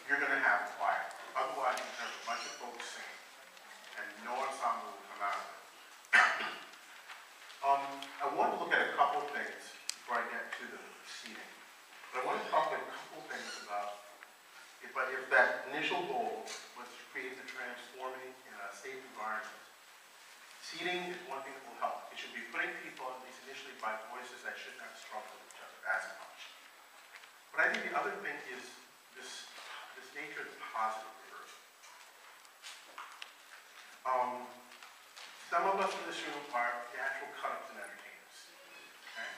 you're going to have choir. Otherwise, you have a bunch of folks singing, and no ensemble will come out of it. I want to look at a couple of things before I get to the seating. But I want to talk about a couple of things about if that initial goal was to create a transforming and a safe environment. Seating is one thing that will help. It should be putting people, at least initially, by voices that shouldn't have struggled with each other as much. But I think the other thing is this nature of positive rehearsal. Some of us in this room are natural cut-ups and entertainers. Okay?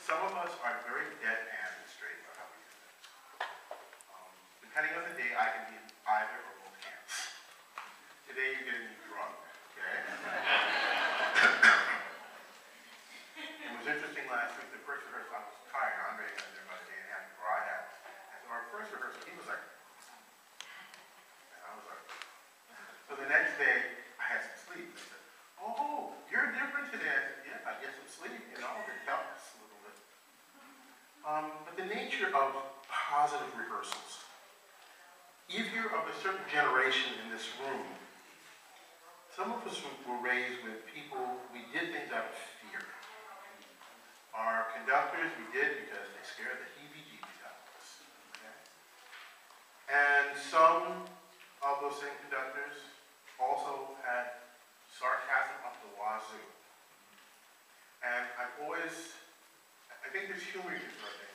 Some of us are very deadpan and straight about how we do things. Depending on the day, I can be in either or both camps. Today, you're getting me drunk. Okay? It was interesting last week, the first rehearsal, I was tired. Andre got there about a day and a half before I had. And so our first rehearsal, he was like, and I was like, so the next day, I had some sleep. I said, oh, you're different today. I said, yeah, I get some sleep, you know, it helps a little bit. But the nature of positive rehearsals. If you're of a certain generation in this room, some of us were raised with people, we did things out of fear. Our conductors, we did because they scared the heebie-jeebies out of us. Okay? And some of those same conductors also had sarcasm up the wazoo. And I think there's humor in this, I think.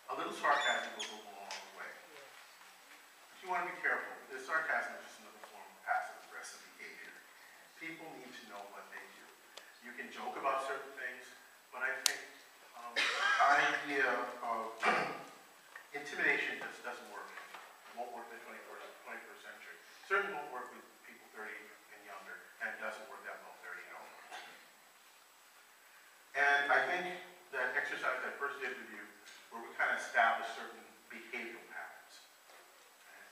A little sarcasm goes a long way. But you want to be careful. The sarcasm is just another form of passive-aggressive behavior. People need to know what they do. You can joke about certain things, but I think the idea of intimidation just doesn't work. It won't work in the 21st century. It certainly won't work with people 30 and younger, and it doesn't work that well 30 and older. And I think that exercise I first did with you, where we kind of established certain behavioral patterns, okay,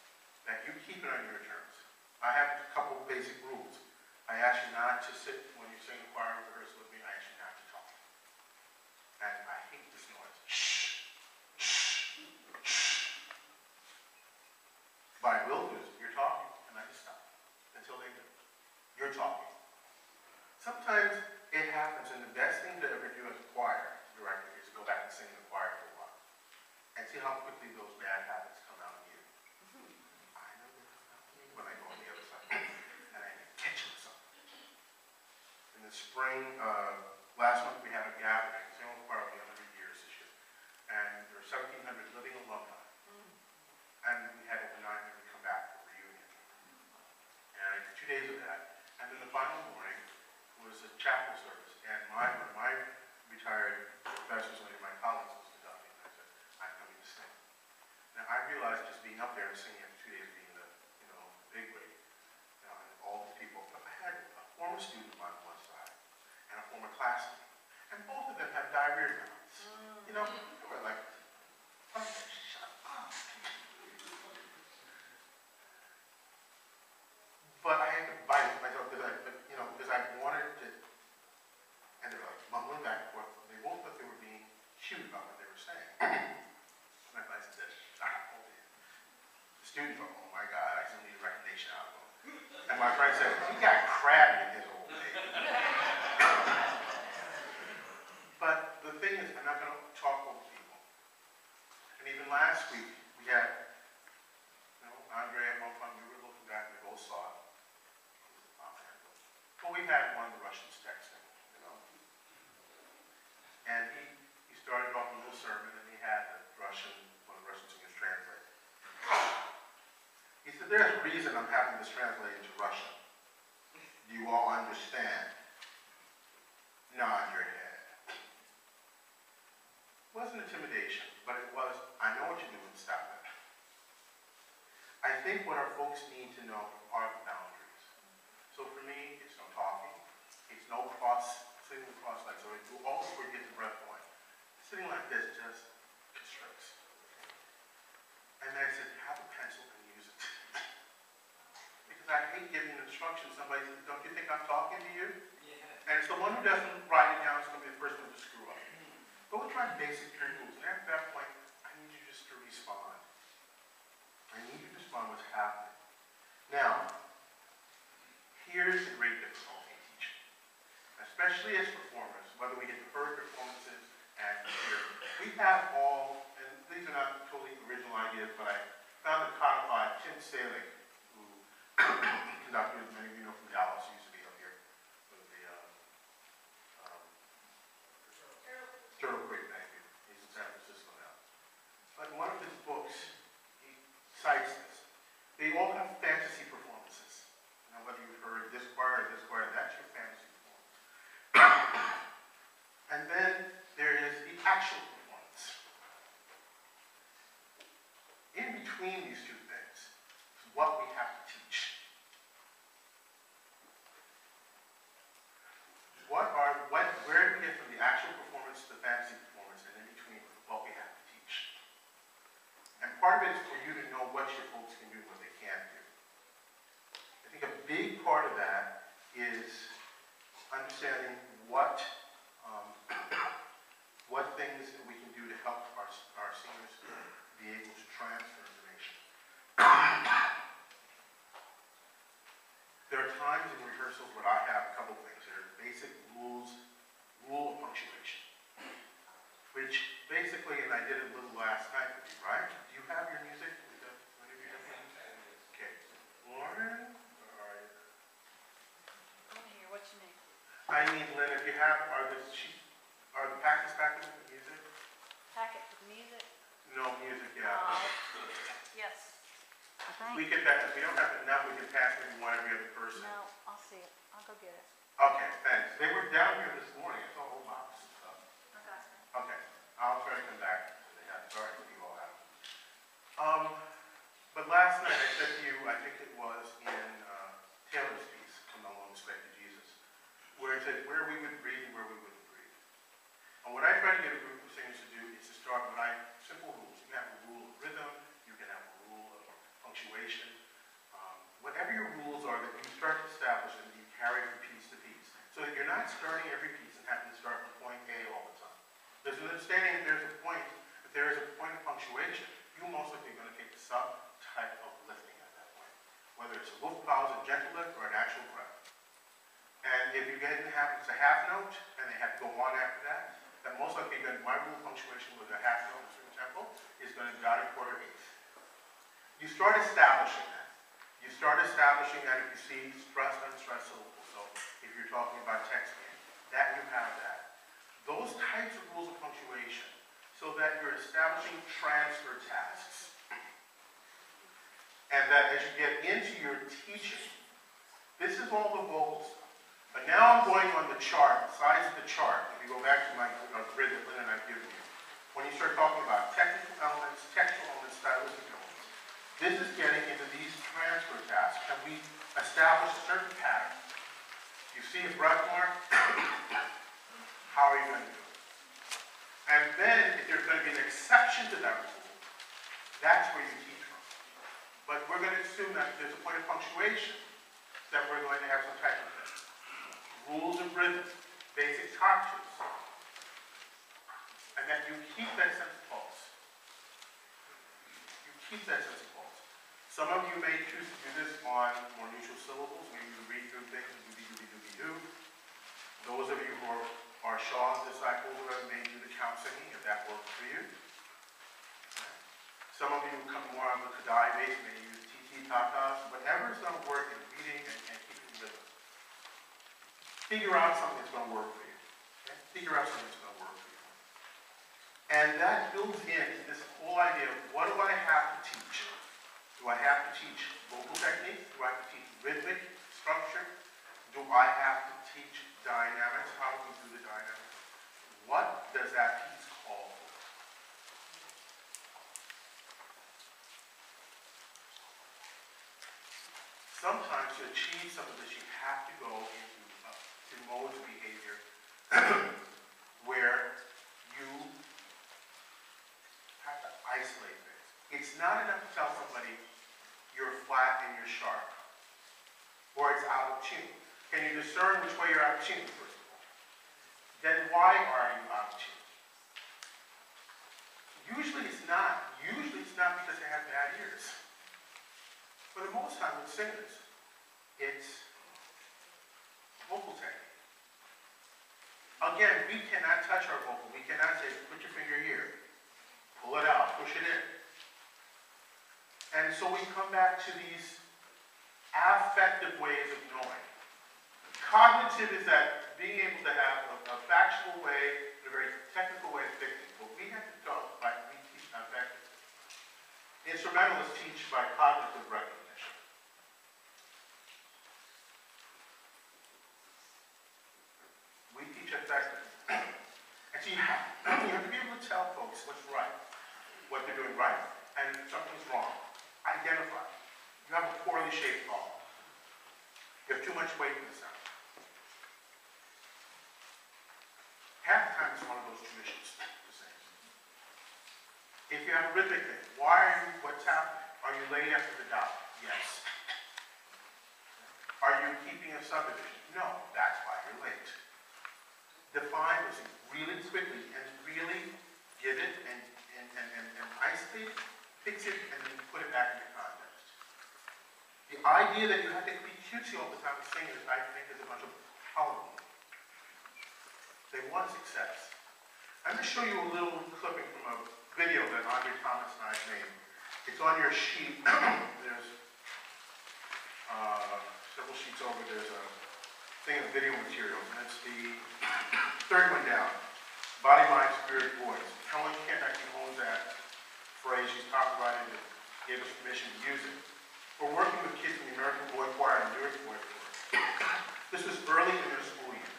that you keep it on your terms. I have a couple basic rules. I ask you not to sit when you sing the choir rehearsal with me. I ask you not to talk. And I hate this noise. Shh, shh, shh. But I will do is, you're talking, and I just stop until they do. You're talking. Sometimes it happens, and the best thing to ever do as a choir director is to go back and sing in the choir for a while and see how quickly those bad habits come out of you. I know they come out of me when I go on the other side, and I catch them something. In the spring, last month we had a gathering. The same old choir will be 100 years this year, and there were 1,700 living alumni, and we had over 900 come back for a reunion. And 2 days of that, and then the final morning was a chapel service, and one of my retired professors, one of my colleagues, was conducting, and I said, I'm coming to sing. Now I realized just being up there and singing after 2 days being the, big wig, and all these people, but I had a former student on one side and a former classmate, and both of them had diarrhea mouths. They were like, oh, shut up. But I had to bite myself because I wanted to, and they were like mumbling back and forth. They both thought they were being cute about what they were saying. And I said, shut up. The student thought, oh my God, I still need a recognition out of him. And my friend said, he got crabby in his old age. But the thing is, I'm not going to talk over people. And even last week, we had, Andre and one time, we were looking back and we both saw it. But we had one of the Russians texting, And he started off a little sermon and he had one of the Russian singers translate. He said, there's a reason I'm having this translated into Russian. Do you all understand? Nod your head. It wasn't intimidation, but it was, I know what you're doing, stop it. I think what our folks need to know are the boundaries. So for me, it's no talking, it's no sitting across legs. So I do all before you get the breath going. Sitting like this just constricts. And then I said, have a pencil and use it. Because I hate giving instructions. Somebody says, don't you think I'm talking to you? Yeah. And it's the one who doesn't write it down is going to be the first one to screw up. But we're trying basic rules. And at that point, I need you just to respond. especially as performers, whether we get the first performances and here, we have all, and these are not totally original ideas, but I found it codified. Tim Salick, who conducted, many of you know from Dallas, he used to be up here with the Turtle Creek, thank you. He's in San Francisco now. But in one of his books, he cites this. They all have fantasy performances. Now, whether you've heard this choir or this choir, that's your fantasy performance. And then there is the actual performance. In between these two things is what we have to teach. Where do we get from the actual performance to the fantasy performance, and in between what we have to teach? And part of it is for you to know what your folks can do and what they can't do. I think a big part of that is understanding what things that we can do to help our seniors be able to transfer information. There are times in rehearsals where I have a couple things. There are basic rule of punctuation, which basically, and I did it a little last night with you, right? Do you have your music? Okay. Lauren? All right. I'm here. What's your name? I need Lynn, if you have, are the packets back with the music? Packet with music? No music, yeah. Yes. We get that, if we don't have enough, we can pass maybe one every other person. No, I'll see it. I'll go get it. Okay, thanks. They were down here this morning. I saw a whole box of stuff. Okay. Okay, I'll try to come back. Sorry for you all out. But last night I said to you, I think it was in Taylor's piece, Come Along Respect to Jesus, where it said where we would breathe and where we wouldn't breathe. And what I try to get a group of singers to do is to start with simple rules. You can have a rule of rhythm, you can have a rule of punctuation. Whatever your rules are that you start to establish and you carry from piece to piece. So that you're not starting every piece and having to start from point A all the time. There's an understanding if there is a point of punctuation, you're most likely going to take some type of lifting at that point. Whether it's a Luft pause, a gentle lift, or an actual breath. And if you get in the habit, it's a half note, and they have to go on after that, then most likely my rule of punctuation with a half note in a certain tempo is going to dot a quarter eighth. You start establishing that. You start establishing that if you see stressed, unstressed syllables. So if you're talking about texting, that you have that. Those types of rules of punctuation, so that you're establishing transfer tasks. And that as you get into your teaching, this is all the vocal stuff. But now I'm going on the chart, the size of the chart. If you go back to my grid that Lynn and I've given you, when you start talking about technical elements, textual elements, stylistic elements, this is getting into these transfer tasks. And we establish a certain pattern. You see a breath mark, how are you going to do it? And then, if there's going to be an exception to that rule, that's where you teach from. But we're going to assume that if there's a point of punctuation, that we're going to have some type of thing. Rules of rhythm, basic touches, and that you keep that sense of pulse. You keep that sense of pulse. Some of you may choose to do this on more neutral syllables. Maybe you read through things, do. Those of you who are Shaw's disciples may do the count singing, if that works for you. Some of you come more on the Kadai base, may use tatas, whatever is going to work in reading and keeping rhythm. Figure out something that's going to work for you. Okay? Figure out something that's going to work for you. And that builds in this whole idea of what do I have to teach? Do I have to teach vocal technique? Do I have to teach rhythmic structure? Do I have to teach dynamics? How do we do the dynamics? What does that piece call for? Sometimes to achieve some of this, you have to go into modes of behavior where you have to isolate things. It's not enough to tell somebody you're flat and you're sharp, or it's out of tune. Can you discern which way you're out of tune, first of all? Then why are you out of tune? Usually it's not because they have bad ears. For the most time with singers, it's vocal technique. Again, we cannot touch our vocal. We cannot say, put your finger here, pull it out, push it in. And so we come back to these affective ways of knowing. Cognitive is that being able to have a factual way, a very technical way of thinking. But we have to go by, we teach affective. Instrumentalists teach by cognitive recognition. We teach affective. And so you have to be able to tell folks what's right, what they're doing right, and if something's wrong. Identify. You have a poorly shaped ball. You have too much weight in the sound. Half the time it's one of those traditions to sing. If you have a rhythmic thing, what's happening? Are you late after the dot? Yes. Are you keeping a subdivision? No, that's why you're late. Define this really quickly and really give it and isolate it, fix it, and then put it back into context. The idea that you have to be cutesy all the time with singers, I think, is a bunch of hullabaloo. They want success. I'm going to show you a little clipping from a video that Andre Thomas and I made. It's on your sheet. There's several sheets over. There's a thing of video materials, and it's the third one down. Body, mind, spirit, voice. Helen Kent actually owns that phrase. She's copyrighted it, gave us permission to use it. We're working with kids in the American Boy Choir and Newark Boy Choir. This was early in their school year.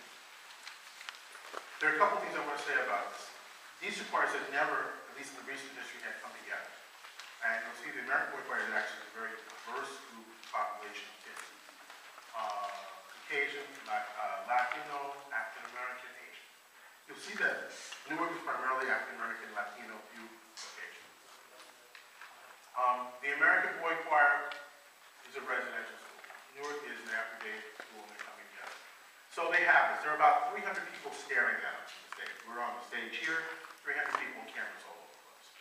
There are a couple things I want to say about this. These two choirs have never, at least in the recent history, had come together. And you'll see the American Boy Choir is actually a very diverse group population of kids. Caucasian, Latino, African American, Asian. You'll see that Newark is primarily African American, Latino, few Caucasian. The American Boy Choir is a residential school. Newark is an after-day school and they're coming together. So they have this. There are about 300 people staring at us on the stage. We're on the stage here, 300 people and cameras all over the place.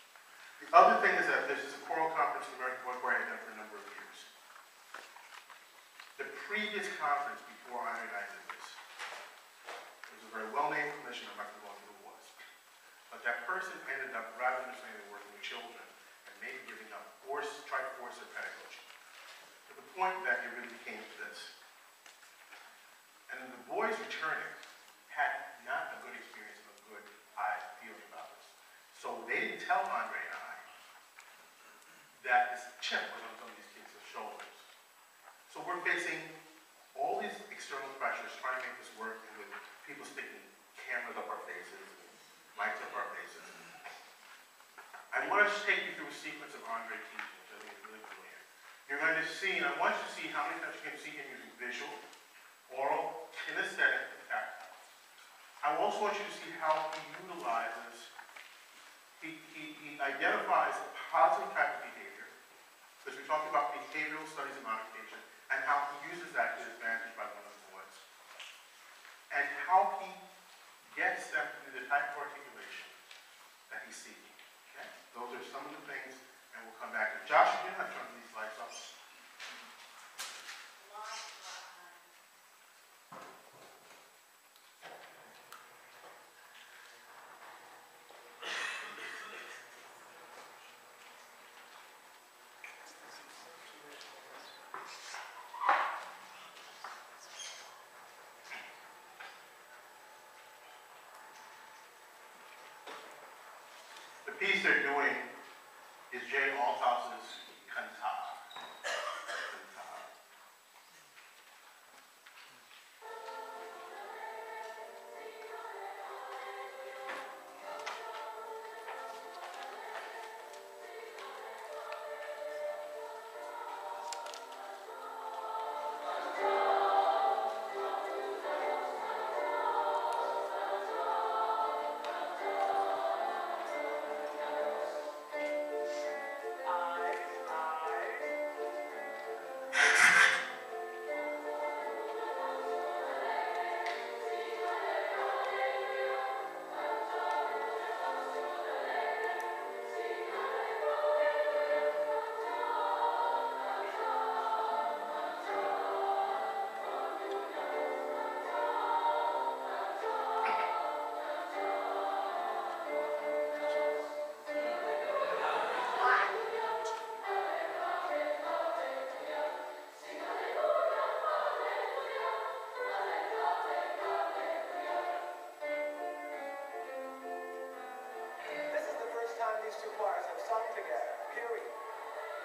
The other thing is that this is a choral conference the American Boy Choir had done for a number of years. The previous conference before Andre and I did this, there was a very well-named clinician, I'm not going to go into who it was, but that person ended up, rather than saying they were working with children, and maybe giving up, try to force their pedagogy. To the point that it really came to this. And the boys returning had not a good experience and a good feeling about this. So they didn't tell Andre and I that this chip was on some of these kids' shoulders. So we're facing all these external pressures trying to make this work, and with people sticking cameras up our faces, and mics up our faces. I want to take you through a sequence of Andre teaching, which I think is really brilliant. You're going to see, and I want you to see how many times you can see him using visual, oral, kinesthetic, and tactile. I also want you to see how he utilizes, he identifies a positive type of behavior, because we talked about behavioral studies of modification, and how he uses that to his advantage by one of the boys. And how he gets them to do the type of articulation that he's seeking. Okay? Those are some of the things, and we'll come back to Josh, you have turned these lights off. The piece they're doing is Jay Althaus's Cantata.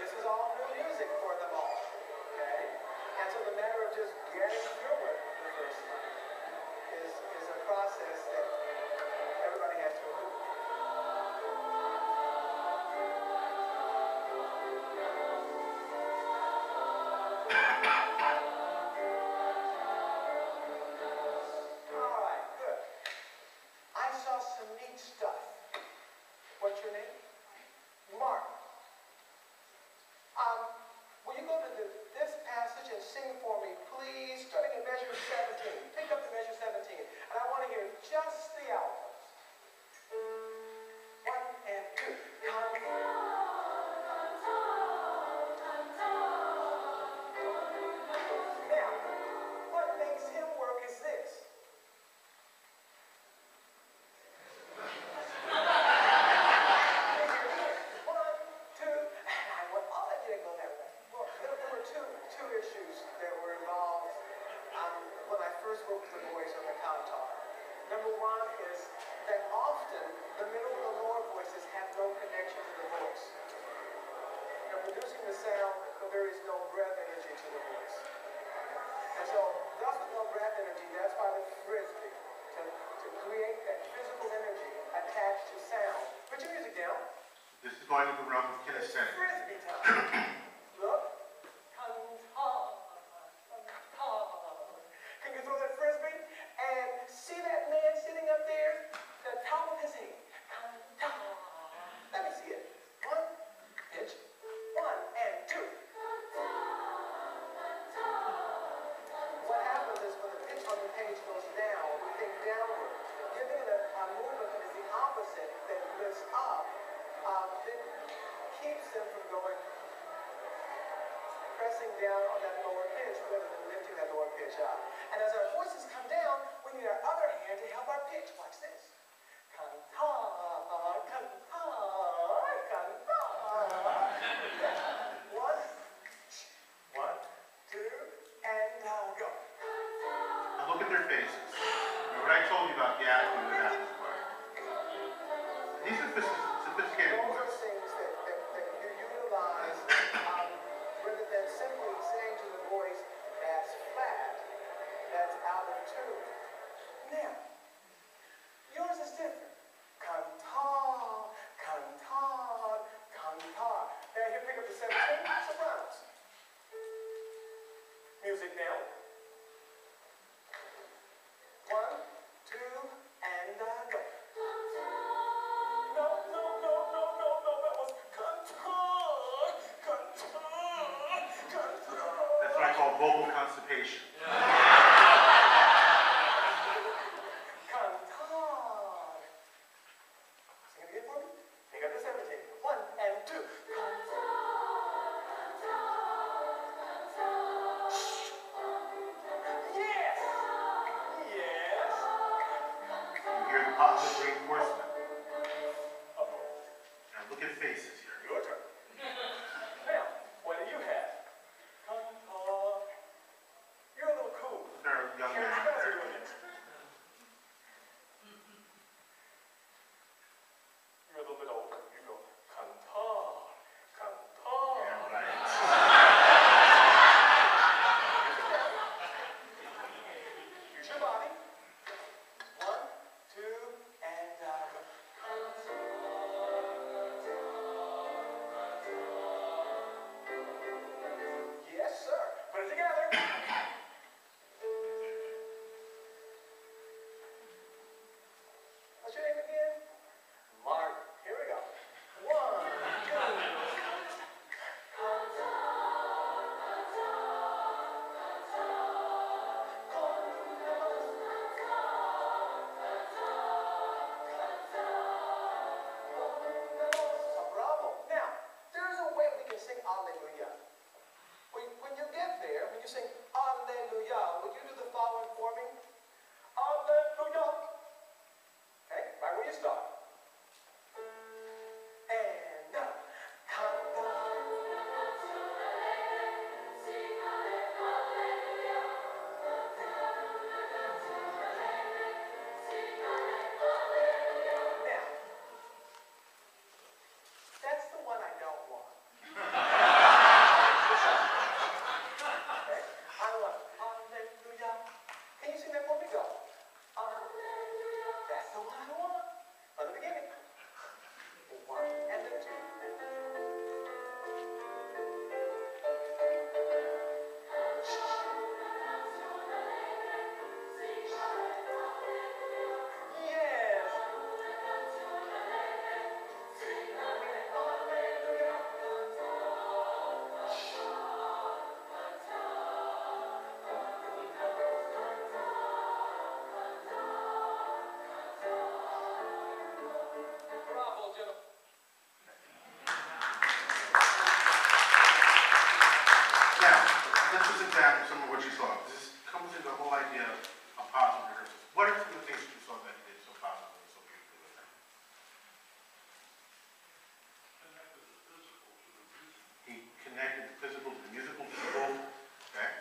This is all new music for them all, okay? And so the matter of just getting through it the first time is a process that everybody has to do. All right, good. I saw some neat stuff. What's your name? Mark. Will you go to this passage and sing for me, please, starting in measure 17. Pick up the measure 17. And I want to hear just the altos. 1 and 2. Now, what makes him work is this. Two issues that were involved when I first worked with the voice on the contar. Number one is that often the middle and the lower voices have no connection to the voice. You're producing the sound, but there is no breath energy to the voice. And so, thus with no breath energy, that's why the frisbee, to create that physical energy attached to sound. Put your music down. This is going to the realm of kinesthetic. Frisbee time. Look. Can you throw that frisbee? And see that man sitting up there? The top of his head. Let me see it. 1, pitch. 1 and 2. What happens is when the pitch on the page goes down, we think downward. Giving it a movement that is the opposite, that lifts up, then keeps them from going pressing down on that lower pitch rather than lifting that lower pitch up. And as our voices come down, we need our other hand to help our pitch. Watch this. Cantar, cantar, cantar. One, 1, 2, and go. Now look at their faces. Remember what I told you about the attitude of that part. These are sophisticated Those are voices. things that you utilize rather than simply saying to the voice that's flat, that's out of tune. Now, yours is different. Cantar, cantar, cantar. Now here, pick up the 17 sopranos. Music now. 1, 2, and go. No, that was cantar, cantar, cantar. That's what I call vocal constipation. Cantar. Sing it again for me. Pick up the 17. 1 and 2. Cantar. Yes. Yes. You hear the positive reinforcement. Now look at faces here. Your turn. Now, what do you have? Cantar. You're a little cool. They're young Here's men. Spencer doing it. You're a little bit older. You go, cantar, cantar. Yeah, right. Use your body. 1, 2, and go. Yes, sir. Put it together. What's your name again? Mark. Here we go. 1, 2. Bravo. Now, there is a way we can sing Alleluia. When you get there, when you sing Alleluia, would you do the following for me? Alleluia. Okay, right where you start. And now, that's the one I don't want. examine some of what you saw. This comes into the whole idea of positive rehearsals. What are some of the things that you saw that you did so positively, so beautifully with that? He connected the physical to the musical to the vocal. Okay?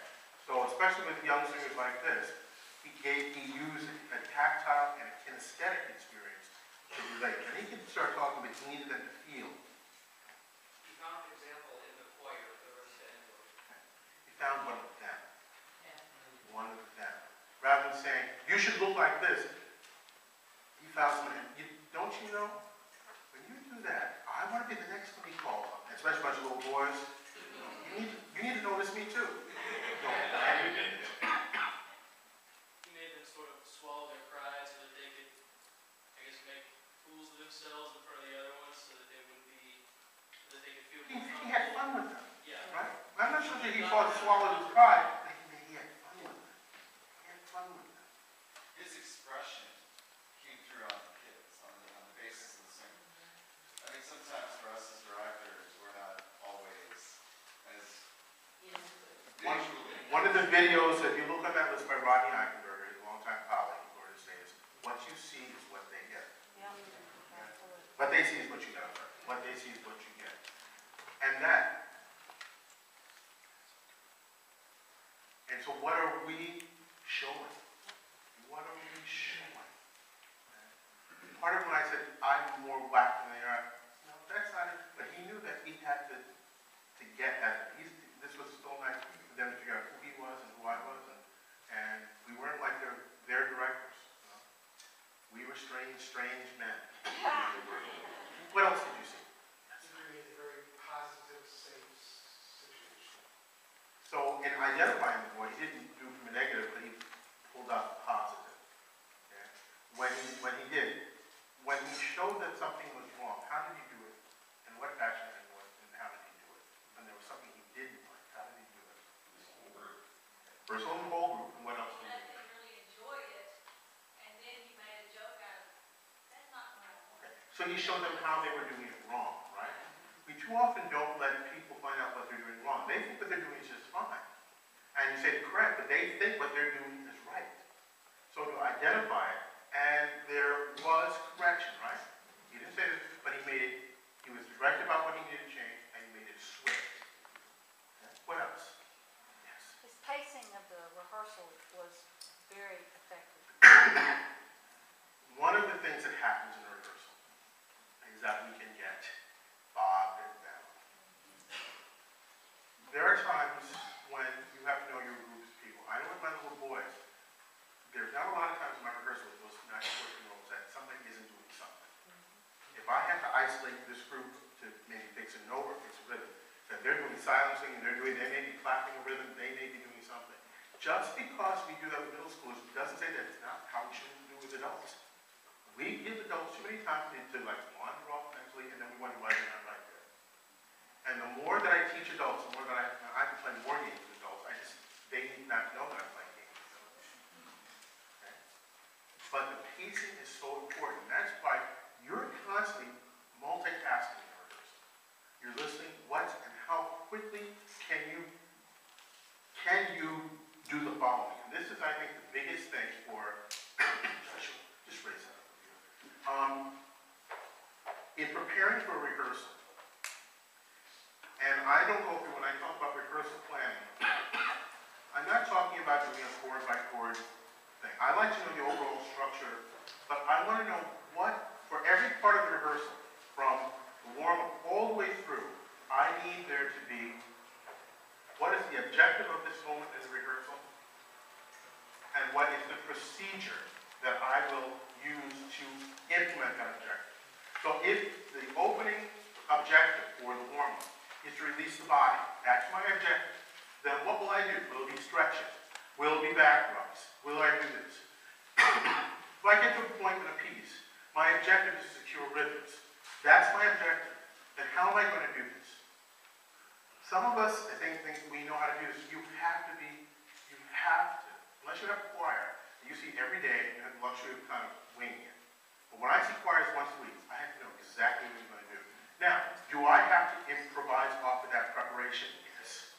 So especially with young singers like this, he used a tactile and a kinesthetic experience to relate. And he could start talking, but he needed them to feel. You found an example in the choir of the rest of the He found one of them. One of them. Rather than saying, you should look like this, he found someone. Don't you know? When you do that, I want to be the next one he calls on. Especially a bunch of little boys. You need to notice me too. He made them sort of swallow their pride so that they could, I guess, make fools of themselves in front of the other ones so that they would be, so that they could feel He had fun with them. Yeah. Right? I'm not sure that he thought he swallowed his pride, but he had fun with them. He had fun with them. His expression came through on the kids, on the basis of the singing. I think sometimes for us as directors, we're not always as visually. One of the videos, if you look on that list by Rodney Eichenberger, his longtime colleague, in Florida State, is what you see is what they get. Yeah, absolutely. What they see is what you get. What they see is what you get. And that. And so what are we showing? What are we showing? Part of when I said, I'm more whacked than they are, no, that's not it. But he knew that he had to get at it. This was so nice for them to figure out who he was and who I was. And we weren't like their directors. You know? We were strange men. What else did you see? It made a very positive, safe situation. So in identifying the boy, he didn't do from a negative, but he pulled out the positive. Okay? When he showed that something was wrong, how did he do it? And what fashion and how did he do it? When there was something he didn't like, how did he do it? First whole group, and what else did he do? They really enjoyed it, and then he made a joke out of it. That's not what I want. Okay. So he showed them how they were doing it wrong, right? We too often don't let people find out what they're doing wrong. They think what they're doing is just fine. And you say correct, but they think what they're doing is right. So to identify it, and there was correction, right? He didn't say this, but he was direct about what he needed to change, and he made it swift. Okay. What else? Yes. His pacing of the rehearsal was very effective. One of the things that happens in a rehearsal is that we can get bogged down. There are times when you have to know your groups of people. I know with my little boys, there's not a lot of times in my rehearsal with those 9-14-year-olds that somebody isn't doing something. If I have to isolate this group to maybe fix a note or fix a rhythm, that they're doing silencing and they may be clapping a rhythm, they may be doing something. Just because we do that with middle schoolers doesn't say that it's not how we should do with adults. We give adults too many times to like wander off mentally, and then we wonder why they're not right there. And the more that I teach adults, the more that I can play more games with adults. They need not know that I'm playing games with them. Okay? But the pacing is so important. That's why you're constantly multitasking in rehearsal. You're listening, what and how quickly can you do the following? And this is, I think, the biggest thing for just raise that up. In preparing for a rehearsal, and I don't go through, when I talk about rehearsal planning, I'm not talking about doing a chord by chord thing. I like to know the overall structure, but I want to know what, for every part of the rehearsal, from the warm-up all the way through, I need there to be, what is the objective of this moment in the rehearsal? And what is the procedure that I will use to implement that objective? So if the opening objective for the warm-up is to release the body, that's my objective, then what will I do? Will it be stretching? Will it be back rubs? Will I do this? If I get to a point in a piece, my objective is to secure rhythms. That's my objective. Then how am I going to do this? Some of us, I think we know how to do this. You have to, unless you have a choir, you see every day, you have the luxury of kind of winging it. But when I see choirs once a week, I have to know exactly what I'm going to do. Now, do I have to improvise off of that preparation? Yes.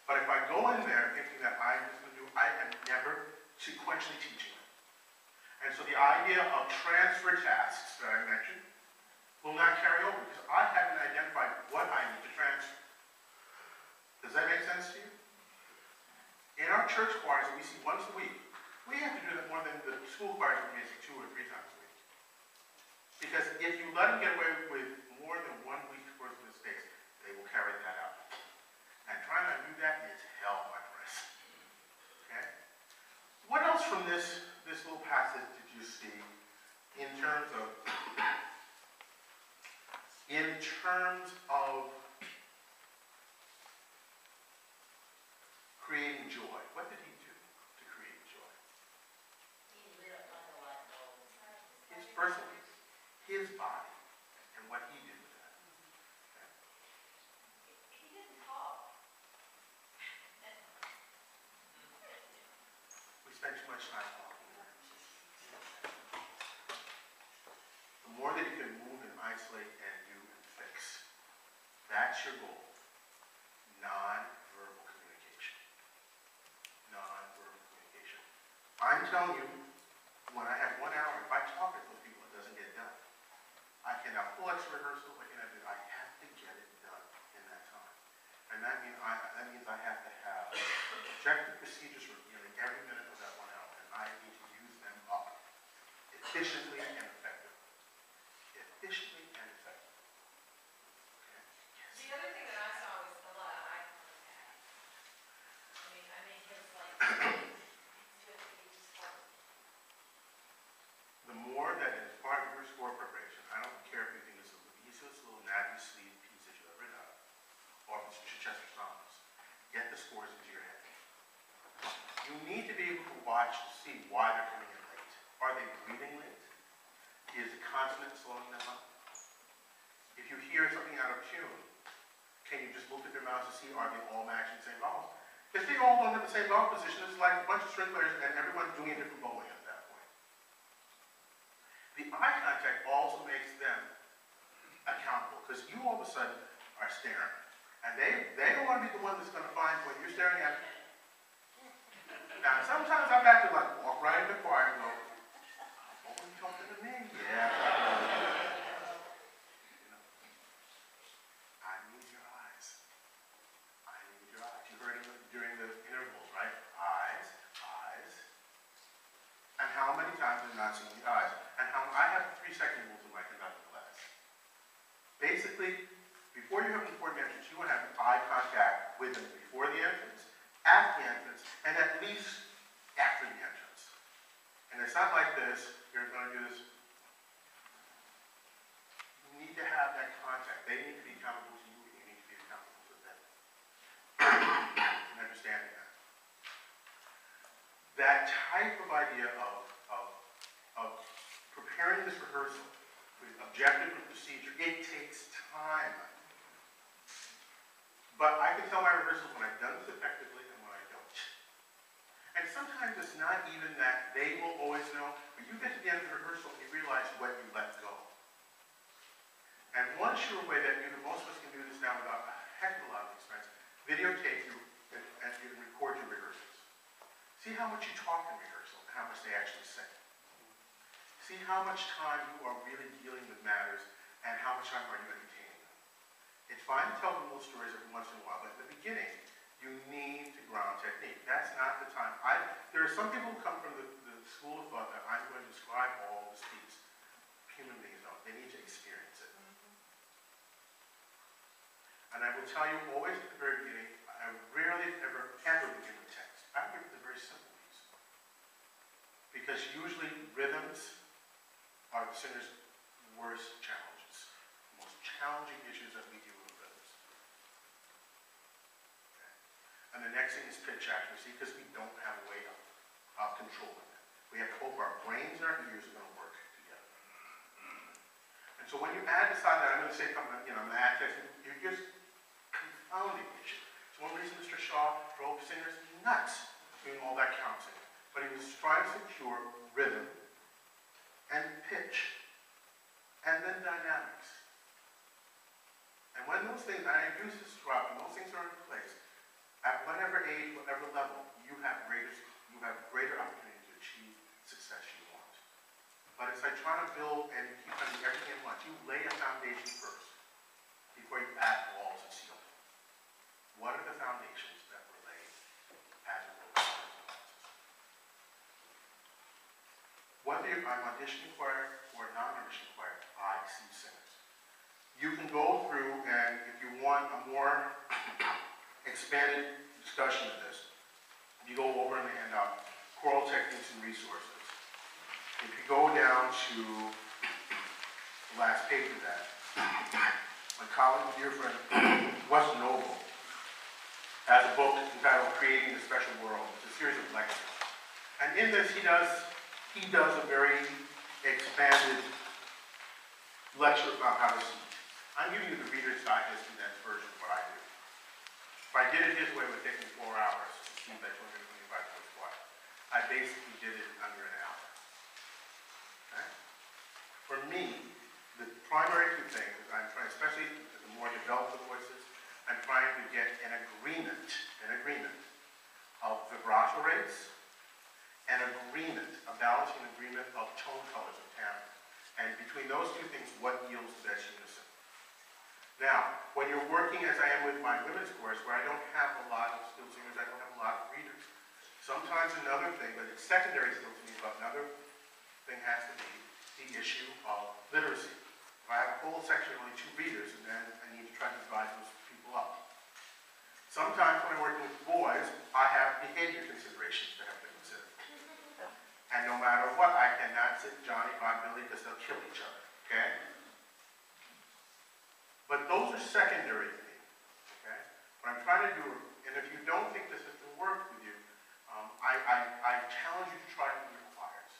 But if I go in there thinking that I'm just going to do, I am never sequentially teaching them. And so the idea of transfer tasks that I mentioned will not carry over because I haven't identified what I need to transfer. Does that make sense to you? In our church choirs that we see once a week, we have to do that more than the school choirs that we see 2 or 3 times a week. Because if you let them get away with more than 1 week's worth of mistakes, they will carry that out. And trying to do that is hell, my friends. Okay? What else from this little passage did you see in terms of creating joy? What did he do to create joy? His person, his body, and what he did with that. He didn't talk. We spend too much time talking. The more that you can move and isolate and do and fix, that's your goal. Non-verbal communication. Non-verbal communication. I'm telling you, when I have 1 hour, if I talk to those people, it doesn't get done. I can have full extra rehearsal, I have to get it done in that time. And that means I have to have objective procedures reviewing every minute of that 1 hour, and I need to use them up efficiently and effectively. Efficiently and effectively. Okay? Yes. The other thing that I saw was a lot of eye contact. I mean, he was like, The more that is part of your score preparation, I don't care if you think it's the easiest little natty sleeve piece that you ever done, or if it's Chichester songs. Get the scores into your head. You need to be able to watch to see why they're coming in late. Are they breathing late? Is the consonant slowing them up? If you hear something out of tune, can you just look at their mouths to see are they all matching the same vowels? If they all don't have the same vowel position, it's like a bunch of string players and everyone's doing a different bowling at that point. The eye contact also makes them accountable because you all of a sudden are staring. And they don't want to be the one that's going to find what you're staring at. Now, sometimes I've had to like walk right in the choir and go, oh, you talking to me? Yeah. You know, I need your eyes. I need your eyes. You heard it during the intervals, right? Eyes, eyes. And how many times have you not seen the eyes? And how I have 3-second rules in my conducting class. Basically, before you have an important entrance, you want to have eye contact with them before the entrance, at the entrance, and at least after the entrance. And it's not like this, you're going to do this. You need to have that contact. They need to be accountable to you, and you need to be accountable to them. And understanding that. That type of idea of preparing this rehearsal with objective and procedure, it takes time. But I can tell my rehearsals when I've done this effectively and when I don't. And sometimes it's not even that they will always know, but you get to the end of the rehearsal and you realize what you let go. And once you're aware that most of us can do this now without a heck of a lot of expense, videotape you and you can record your rehearsals. See how much you talk in rehearsal and how much they actually say. See how much time you are really dealing with matters and how much time are you entertaining them. It's fine to tell them little stories every once in a while, but in the beginning, you need to ground technique. That's not the time. There are some people who come from the school of thought that I'm going to describe all the speeds. Human beings don't. They need to experience it. And I will tell you always at the very beginning, I rarely ever begin with text. I begin with the very simple piece. Because usually rhythms are the singer's worst challenges. The most challenging issues that we deal with rhythms. Okay. And the next thing is pitch accuracy, because we don't have a way of controlling that. We have to hope our brains and our ears are going to work together. And so when you add aside that, I'm going to say something, I'm going to add text, you're just confounding issues. It's one reason Mr. Shaw drove singers nuts doing all that counting. But he was trying to secure rhythm and pitch, and then dynamics. And when those things, and I use this throughout, when those things are in place, at whatever trying to build and keep everything in line, you lay a foundation first before you add walls and ceiling. What are the foundations that were laid as you build the Whether I'm auditioning choir or non-auditioning choir, I see singers. You can go through, and if you want a more expanded discussion of this, you go over in the handout, choral techniques and resources. If you go down to the last page of that, my colleague, dear friend, Wes Noble, has a book entitled Creating the Special World. It's a series of lectures. And in this, he does a very expanded lecture about how to sing. I'm giving you the Reader's Digest condensed version of what I do. If I did it his way, it would take me 4 hours to see that 225 voice choir. I basically did it under an hour. Okay? For me, the primary two things is I'm trying, especially the more developed the voices, I'm trying to get an agreement of vibrato rates, an agreement, a balancing agreement of tone colors of timbre. And between those two things, what yields the best unison? Now, when you're working as I am with my women's chorus, where I don't have a lot of skilled singers, I don't have a lot of readers. Sometimes another thing, but it's secondary still to me, but another thing has to be the issue of literacy. If I have a whole section of only 2 readers, and then I need to try to divide those people up. Sometimes when I'm working with boys, I have behavior considerations that have to consider. And no matter what, I cannot sit Johnny by Billy because they'll kill each other, okay? But those are secondary to me, okay? What I'm trying to do, and if you don't think the system works with you, I challenge you to try it with your choirs.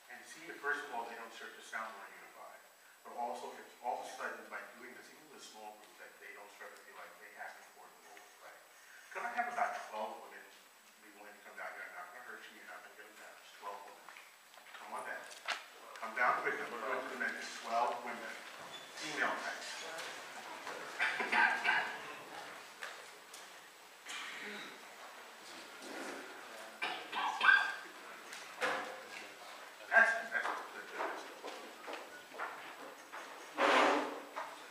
And see if, first of all, they don't start to sound more unified. But also, if all of a sudden, by doing this, even with a small group, that they don't start to feel like they have an important role to play. Could I have about 12 women be willing to come down here? I'm not going to hurt you, you're not going to get them down. Just 12 women. Come on down. Come down quickly. We're going to the men. 12 women. Female types.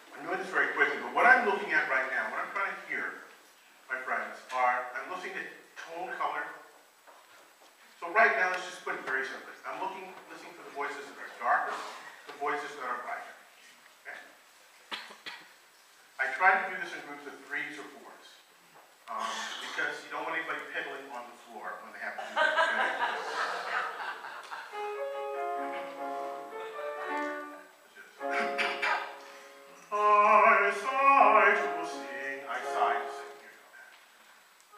I'm doing this very quickly, but what I'm looking at right now, what I'm trying to hear, my friends, I'm looking at tone color. So right now, let's just put it very simply. I'm listening for the voices that are darker, the voices that are brighter. Okay? I try to do this in groups of 3s or 4s, because you don't want anybody piddling on the floor when they have to do that. Okay? I sigh to sing. I sigh to sing. You know that.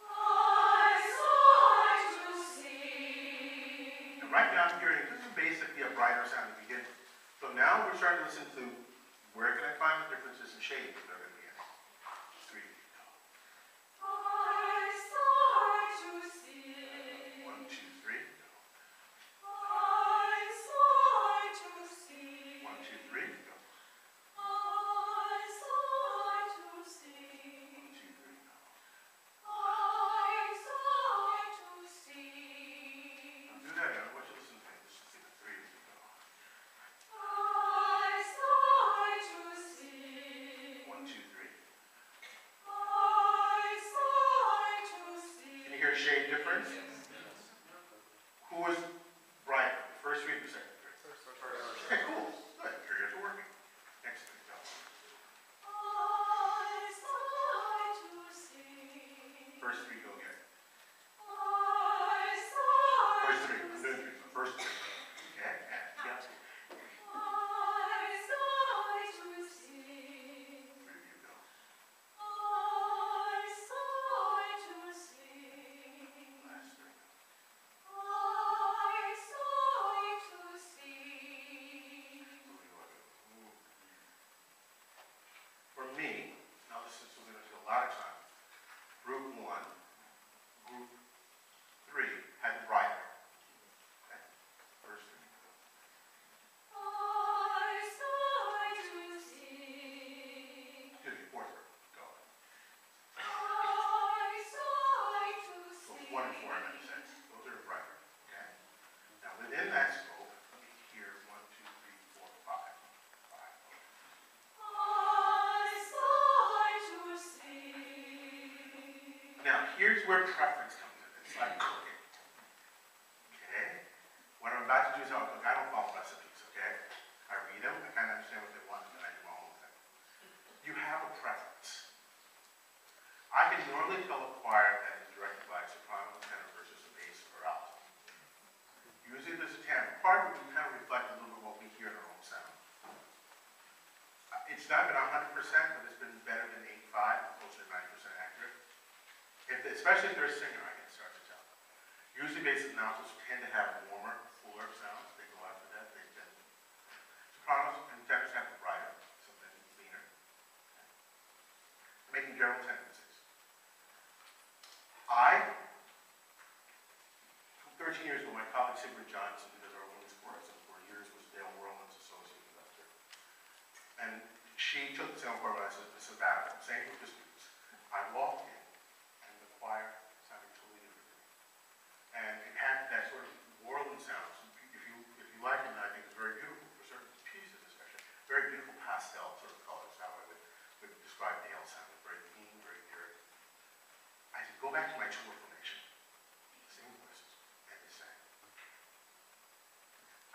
I sigh to sing. And right now I'm hearing, this is basically a brighter sound to begin with. So now we're starting to listen to where can I find the differences in shades that are going to be in it. 3. I sigh to sing. 1, 2, 3. I sigh to sing. 1, 2, 3. Go. I sigh to sing. 1, 2, 3. Go. I sigh to sing. Now do that again. I want you to listen to me. Listen to the 3 as we go. I sigh to sing. 1, 2, 3. I sigh to sing. Can you hear a shade difference? Who was brighter? The first 3 or the second 3? Okay, cool. Good. Your ears are working. Next 3. Go. I sigh to sing. First 3 go again. I sigh First 3. to I'm doing 3. The first 3. Okay. And yeah. I sigh to sing. 3 of you go. I sigh to sing. Last 3. I sigh to sing. For me, now this is something that takes a lot of time. Group 1, Now, here's where preference comes in. It's like cooking. Okay? What I'm about to do is I'll cook. I don't follow recipes, okay? I read them, I kind of understand what they want, and then I do my own thing. You have a preference. I can normally tell a choir that is directed by a soprano, tenor versus a bass or alto. Usually there's a tenor. Part of it, we kind of reflect a little bit what we hear in our own sound. It's not been 100%, but it's been better than 85, closer to 90% accurate. Especially if they're a singer, I can start to tell. Usually basses and altos tend to have warmer, fuller sounds. They go after that. Sopranos and tenors have brighter, something leaner. Making general tendencies. For 13 years ago, my colleague Sigrid Johnson, who does our women's chorus, and for years was Dale Whirlman's associate conductor. And she took the sound choir when I said, sabbatical, same with the students. I walked in, and the choir sounded totally different to me. And it had that sort of whirling sound. If you like it, I think it's very beautiful for certain pieces, especially. Very beautiful pastel sort of colors, how I would describe Dale's sound. Very clean, very lyric. I said, go back to my tour formation. Same voices, and they sang.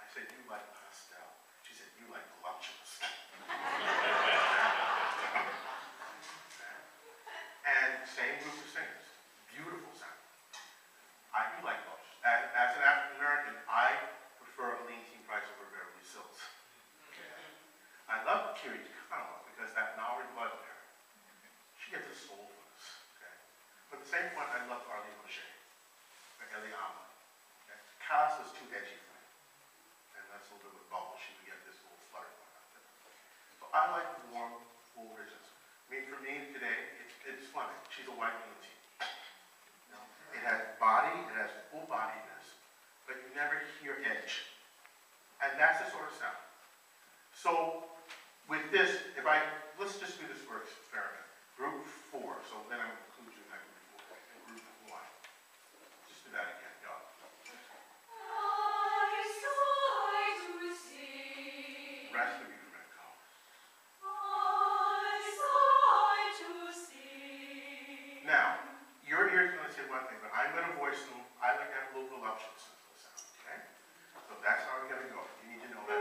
I said, you like pastel. She said, you like voluptuous. And same group of singers. Beautiful sound. I do like voluptuous. As an African American, I prefer Aline Price over Beverly Sills. I love Kiri Kanawa because that Maori blood in her. She gets a soulfulness. Okay? But at the same point, I love Arlene O'Shea, like Eliama. Okay? Cass was too edgy for me. And that's a little bit with bubble. She would get this little flutter going out there. So I like warm, full richness. I mean, for me today, it's funny. She's a white ENT. You know? It has body, it has full bodiness, but you never hear edge. And that's the sort of sound. So with this, let's just do this for experiment. Group 4, so then I would include you in that group 4. And group 1. Just do that again, go. I sigh to see. Rest of you are going to go. I sigh to see. Now, your ear's going to say one thing, but I'm going to voice them. I like to have a little voluptuous into the sound, okay? So that's how we're going to go. You need to know that.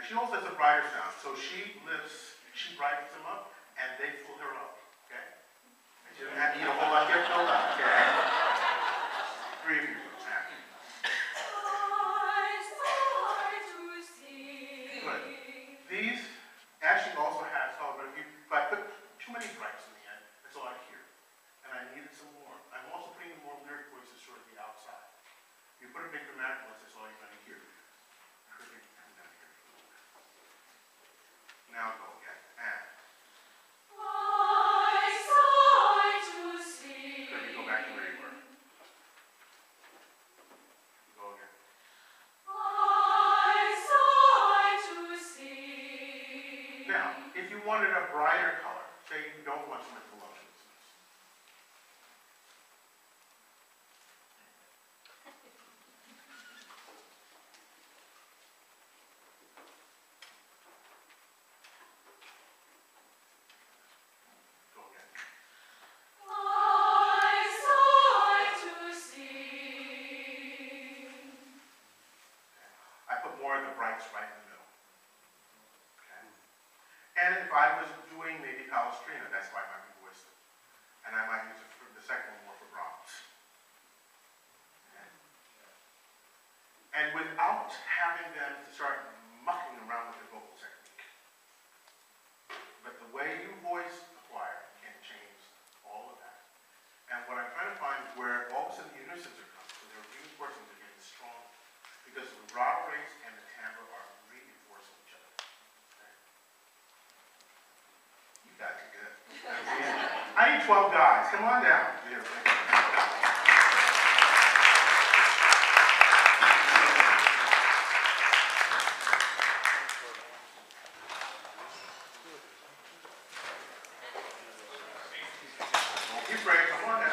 She also has a brighter sound, so she brightens them up, and they fill her up, okay? And she doesn't have to eat a whole lot to get filled up, okay? 3 of you, happy. Good. These actually also have, but if I put too many brights in the end, big dramatic voice, that's all you're going to hear. Now go again. And. I sigh to see. So you go back to where you were. Go again. I sigh to see. Now, if you wanted a brighter color, say you don't want so much voluptuousness. Go again. I sigh to see. I put more of the brights right in the middle. Okay. And if I was doing maybe Palestrina, that's why I might be voiced. And I might use it for the second one more for Brahms. Okay. And without having them to start mucking around with the vocal technique. But the way you voice the choir can change all of that. And what I'm trying to find is where all of a sudden the unisons are coming. So they're reinforcing, they're getting strong. Because the vibrato rates and the timbre are reinforcing each other. Okay? You guys are good. I need 12 guys. Come on down. Yeah, thank you. Don't be afraid. Come on down.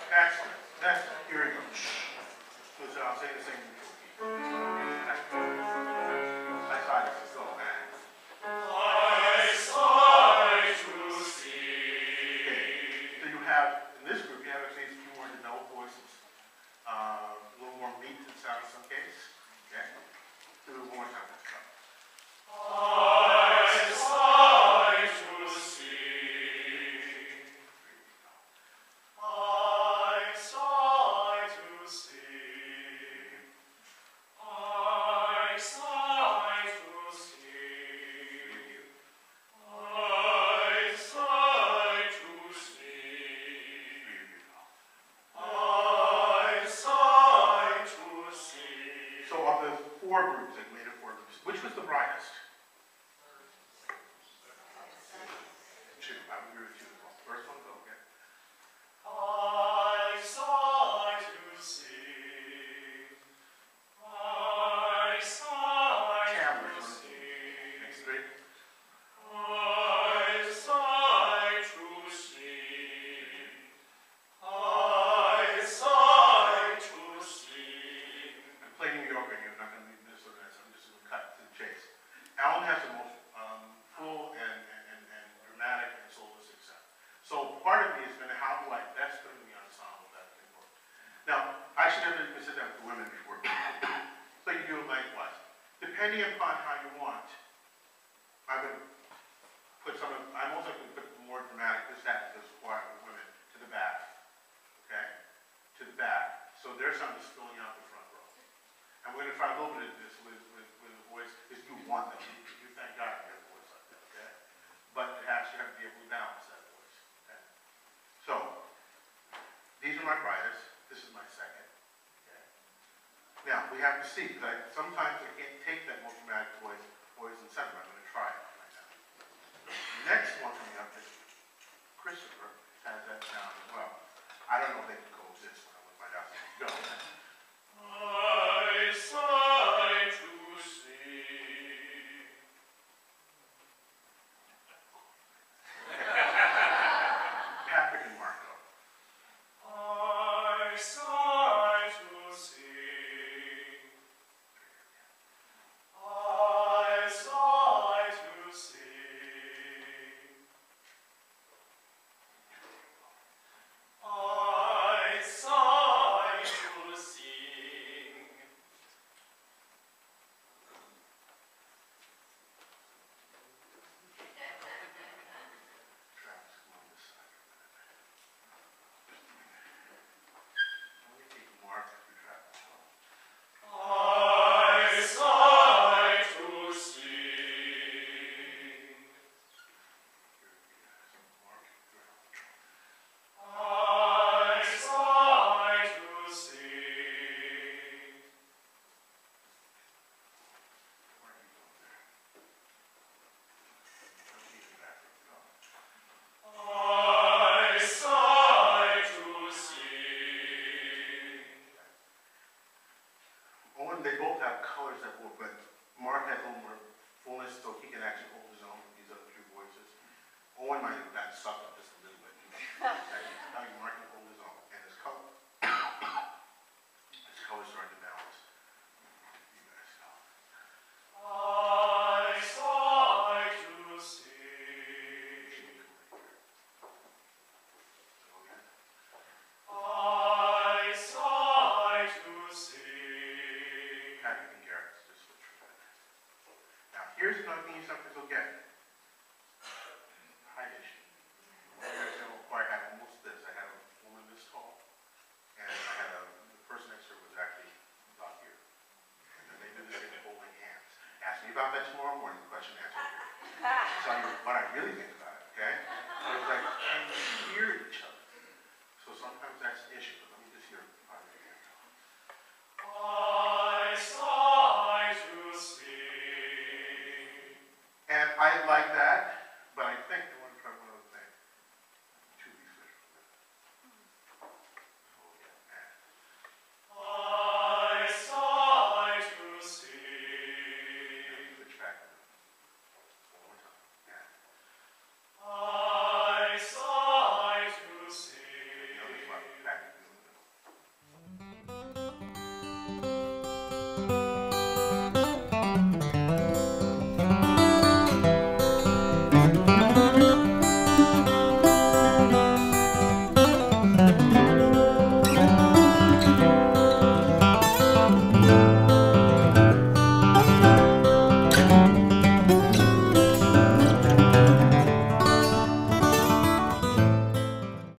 Excellent. Excellent. Here we go. So I'll say the same thing. I thought this is so bad. I sigh to see. Okay. So you have, in this group, you have actually a few more developed voices. A little more meat to the sound in some cases. Okay? Do it one more time. Let's go. I sigh to see. I sigh to see. I sigh to see. I sigh to see. I sigh to see. So of the four groups, I made it four groups. Which was the brightest? Two. I would agree with you as well. First one, go again. I sigh to see. I sigh Cameron. to see. Next three. I sigh to see. I sigh to see. I'm playing New York radio. I'm not going to leave this or that, so I'm just going to cut to the chase. Alan has the most full and dramatic and soulless sound. So part of me has been how do I best put in the ensemble that can work. Now, I should have been sit down with women before. So you do it likewise. Depending upon how you want, I would put some of, I'm also going to put more dramatic, this happens as choir with women, to the back. Okay? To the back. So their sound is filling out the front row. And we're going to try a little bit of this with a voice, because you want them. You thank God you have a voice like that, okay? But it has to have to be able to balance that voice. Okay? So, these are my brightest. This is my second. Okay? Now, we have to see, because sometimes I can't take that more dramatic voice and center. I'm going to try it right now. The next one coming up is Christopher has that sound as well. I don't know if they can coexist. I will find out as we go. I sigh to see. Patrick and Marco. I sigh to see. I sigh to see. I sigh to sing. Travis, come on this side for a minute. the only thing you sometimes will get.